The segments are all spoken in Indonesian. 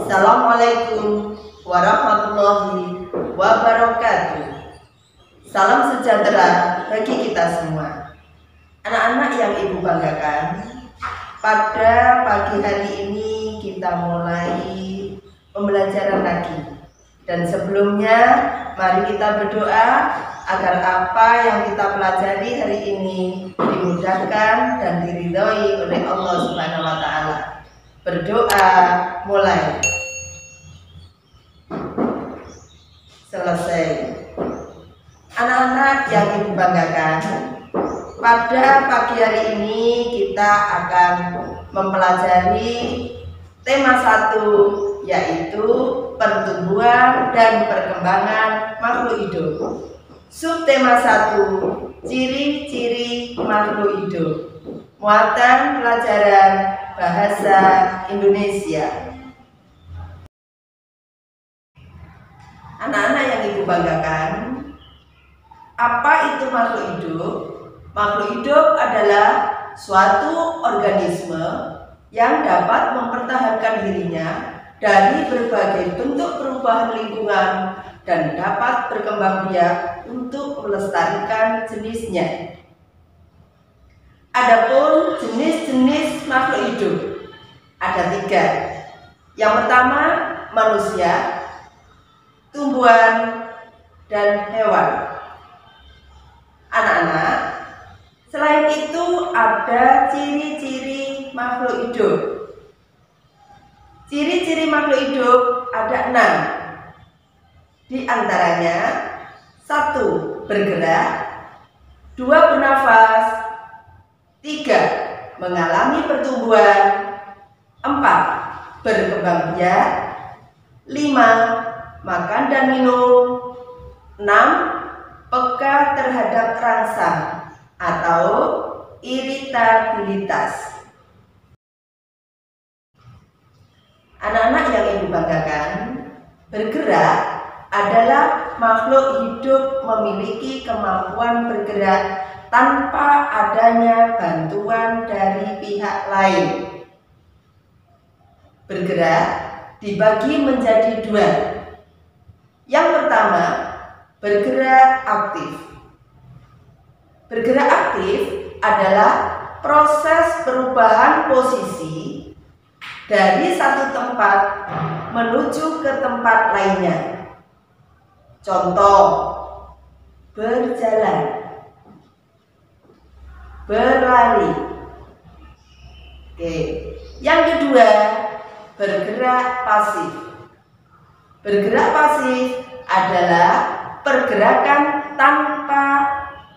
Assalamualaikum warahmatullahi wabarakatuh. Salam sejahtera bagi kita semua. Anak-anak yang Ibu banggakan, pada pagi hari ini kita mulai pembelajaran lagi. Dan sebelumnya, mari kita berdoa agar apa yang kita pelajari hari ini dimudahkan dan diridhoi oleh Allah Subhanahu wa Ta'ala. Berdoa mulai. Selesai. Anak-anak yang Ibu banggakan, pada pagi hari ini kita akan mempelajari tema 1, yaitu pertumbuhan dan perkembangan makhluk hidup. Subtema 1, ciri-ciri makhluk hidup. Muatan pelajaran bahasa Indonesia. Anak-anak yang Ibu banggakan, apa itu makhluk hidup? Makhluk hidup adalah suatu organisme yang dapat mempertahankan dirinya dari berbagai bentuk perubahan lingkungan dan dapat berkembang biak untuk melestarikan jenisnya. Adapun jenis-jenis makhluk hidup ada 3. Yang pertama, manusia, tumbuhan, dan hewan. Anak-anak, selain itu ada ciri-ciri makhluk hidup. Ciri-ciri makhluk hidup ada 6. Di antaranya 1. Bergerak, 2. Bernafas, 3. Mengalami pertumbuhan, 4. Berkembang biak, 5. Makan dan minum, 6. Peka terhadap rangsang atau iritabilitas. Anak-anak yang Ibu banggakan, bergerak adalah makhluk hidup memiliki kemampuan bergerak tanpa adanya bantuan dari pihak lain. Bergerak dibagi menjadi 2. Yang pertama, bergerak aktif. Bergerak aktif adalah proses perubahan posisi dari satu tempat menuju ke tempat lainnya. Contoh, berjalan, berlari. Oke. Yang kedua, bergerak pasif. Bergerak pasif adalah pergerakan tanpa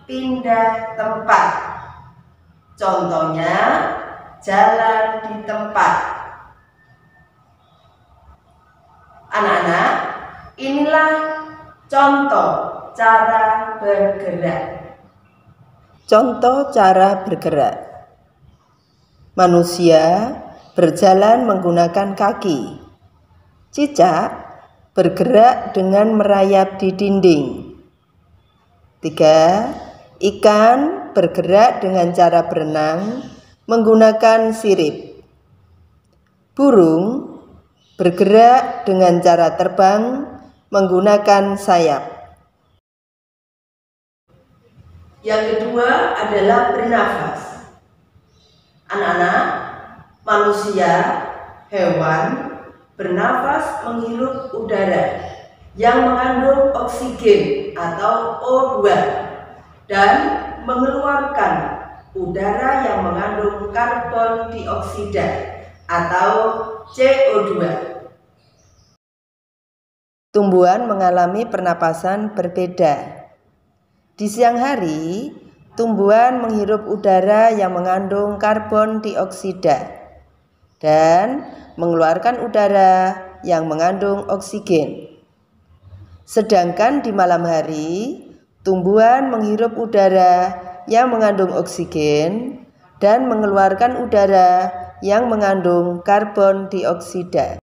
pindah tempat. Contohnya, jalan di tempat. Anak-anak, inilah contoh cara bergerak. Contoh cara bergerak. Manusia berjalan menggunakan kaki. Cicak bergerak dengan merayap di dinding. 3. Ikan bergerak dengan cara berenang menggunakan sirip. Burung bergerak dengan cara terbang menggunakan sayap. Yang kedua adalah bernafas. Anak-anak, manusia, hewan bernafas menghirup udara yang mengandung oksigen atau O2 dan mengeluarkan udara yang mengandung karbon dioksida atau CO2. Tumbuhan mengalami pernapasan berbeda. Di siang hari, tumbuhan menghirup udara yang mengandung karbon dioksida dan mengeluarkan udara yang mengandung oksigen. Sedangkan di malam hari, tumbuhan menghirup udara yang mengandung oksigen dan mengeluarkan udara yang mengandung karbon dioksida.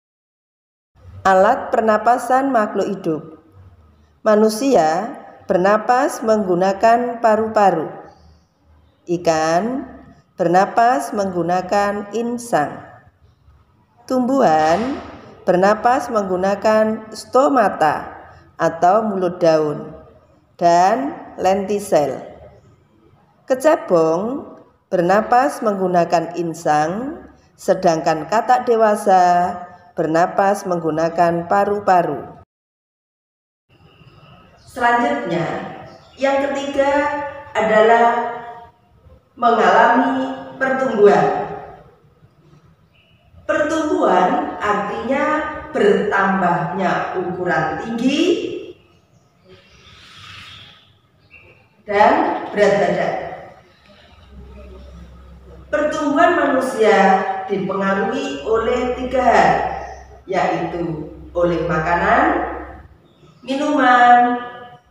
Alat pernapasan makhluk hidup. Manusia bernapas menggunakan paru-paru. Ikan bernapas menggunakan insang. Tumbuhan bernapas menggunakan stomata atau mulut daun, dan lentisel. Kecebong bernapas menggunakan insang, sedangkan katak dewasa bernapas menggunakan paru-paru. Selanjutnya, yang ketiga adalah mengalami pertumbuhan. Pertumbuhan artinya bertambahnya ukuran tinggi dan berat badan. Pertumbuhan manusia dipengaruhi oleh 3 hal, yaitu oleh makanan, minuman,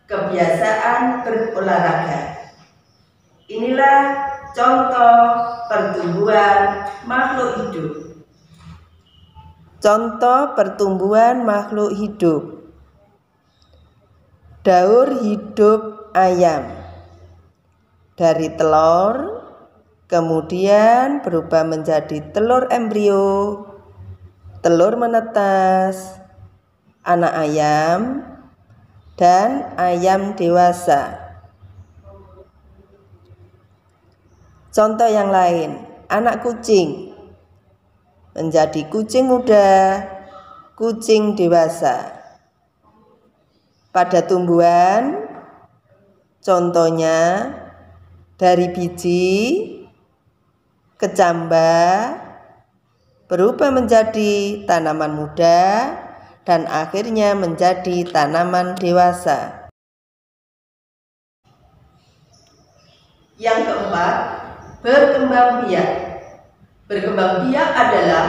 kebiasaan berolahraga. Inilah contoh pertumbuhan makhluk hidup. Contoh pertumbuhan makhluk hidup. Daur hidup ayam. Dari telur, kemudian berubah menjadi telur embrio, telur menetas, anak ayam, dan ayam dewasa. Contoh yang lain, anak kucing menjadi kucing muda, kucing dewasa. Pada tumbuhan, contohnya dari biji, kecambah, berubah menjadi tanaman muda, dan akhirnya menjadi tanaman dewasa. Yang keempat, berkembang biak. Berkembang biak adalah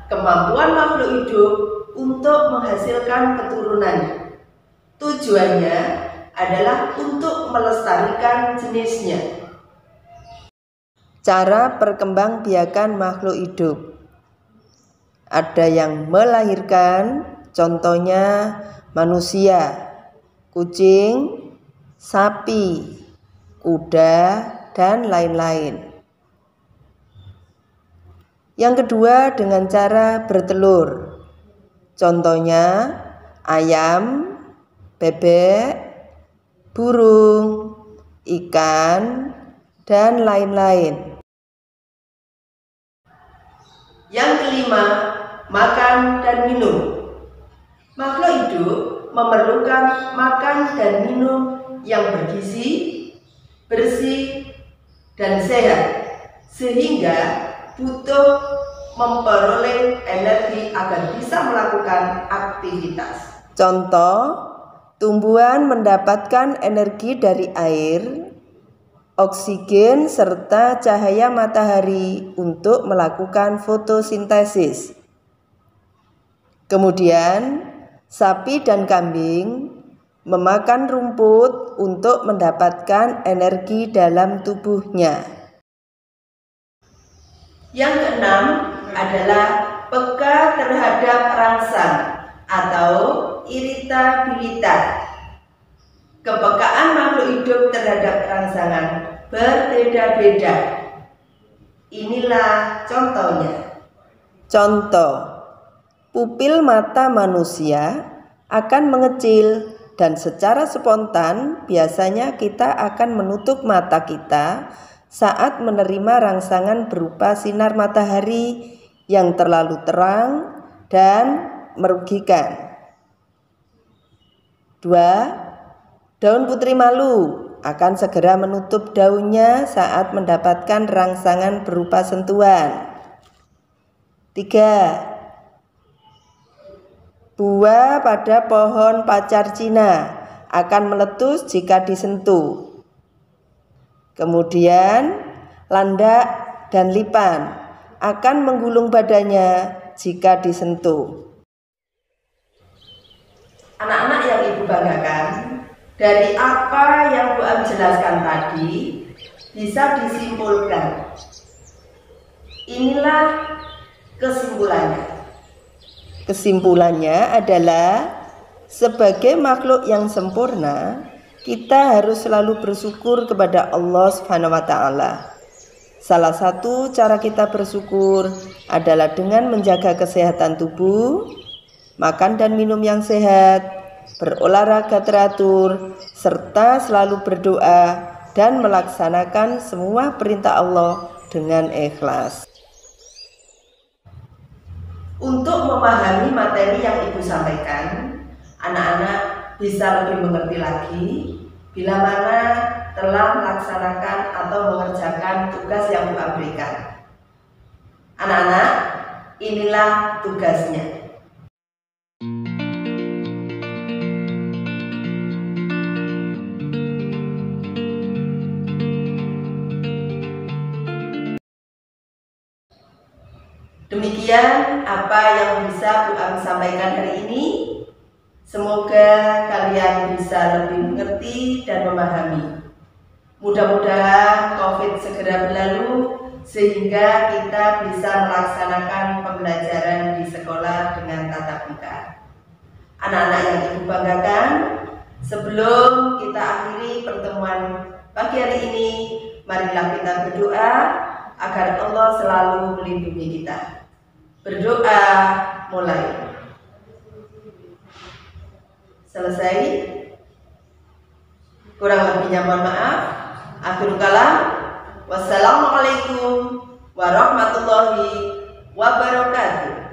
kemampuan makhluk hidup untuk menghasilkan keturunannya. Tujuannya adalah untuk melestarikan jenisnya. Cara perkembangbiakan makhluk hidup. Ada yang melahirkan, contohnya manusia, kucing, sapi, kuda, dan lain-lain. Yang kedua dengan cara bertelur. Contohnya ayam, bebek, burung, ikan, dan lain-lain. Yang kelima, makan dan minum. Makhluk hidup memerlukan makan dan minum yang bergizi, bersih, dan sehat, sehingga butuh memperoleh energi agar bisa melakukan aktivitas. Contoh, tumbuhan mendapatkan energi dari air, oksigen, serta cahaya matahari untuk melakukan fotosintesis. Kemudian, sapi dan kambing memakan rumput untuk mendapatkan energi dalam tubuhnya. Yang keenam adalah peka terhadap rangsang atau iritabilitas. Kepekaan makhluk hidup terhadap rangsangan berbeda-beda. Inilah contohnya. Contoh, pupil mata manusia akan mengecil dan secara spontan biasanya kita akan menutup mata kita saat menerima rangsangan berupa sinar matahari yang terlalu terang dan merugikan. 2. Daun putri malu akan segera menutup daunnya saat mendapatkan rangsangan berupa sentuhan. 3. Buah pada pohon pacar Cina akan meletus jika disentuh. Kemudian, landak dan lipan akan menggulung badannya jika disentuh. Anak-anak yang Ibu banggakan, dari apa yang Bu Am jelaskan tadi bisa disimpulkan. Inilah kesimpulannya. Kesimpulannya adalah sebagai makhluk yang sempurna, kita harus selalu bersyukur kepada Allah SWT. Salah satu cara kita bersyukur adalah dengan menjaga kesehatan tubuh, makan dan minum yang sehat, berolahraga teratur, serta selalu berdoa dan melaksanakan semua perintah Allah dengan ikhlas. Untuk memahami materi yang Ibu sampaikan, anak-anak bisa lebih mengerti lagi bila mana telah melaksanakan atau mengerjakan tugas yang Ibu berikan. Anak-anak, inilah tugasnya. Demikian apa yang bisa Bu Am sampaikan hari ini. Semoga kalian bisa lebih mengerti dan memahami. Mudah-mudahan COVID segera berlalu sehingga kita bisa melaksanakan pembelajaran di sekolah dengan tatap muka. Anak-anak yang Ibu banggakan, sebelum kita akhiri pertemuan pagi hari ini, marilah kita berdoa agar Allah selalu melindungi kita. Berdoa mulai. Selesai. Kurang lebihnya mohon maaf. Akhirul kalam. Wassalamualaikum warahmatullahi wabarakatuh.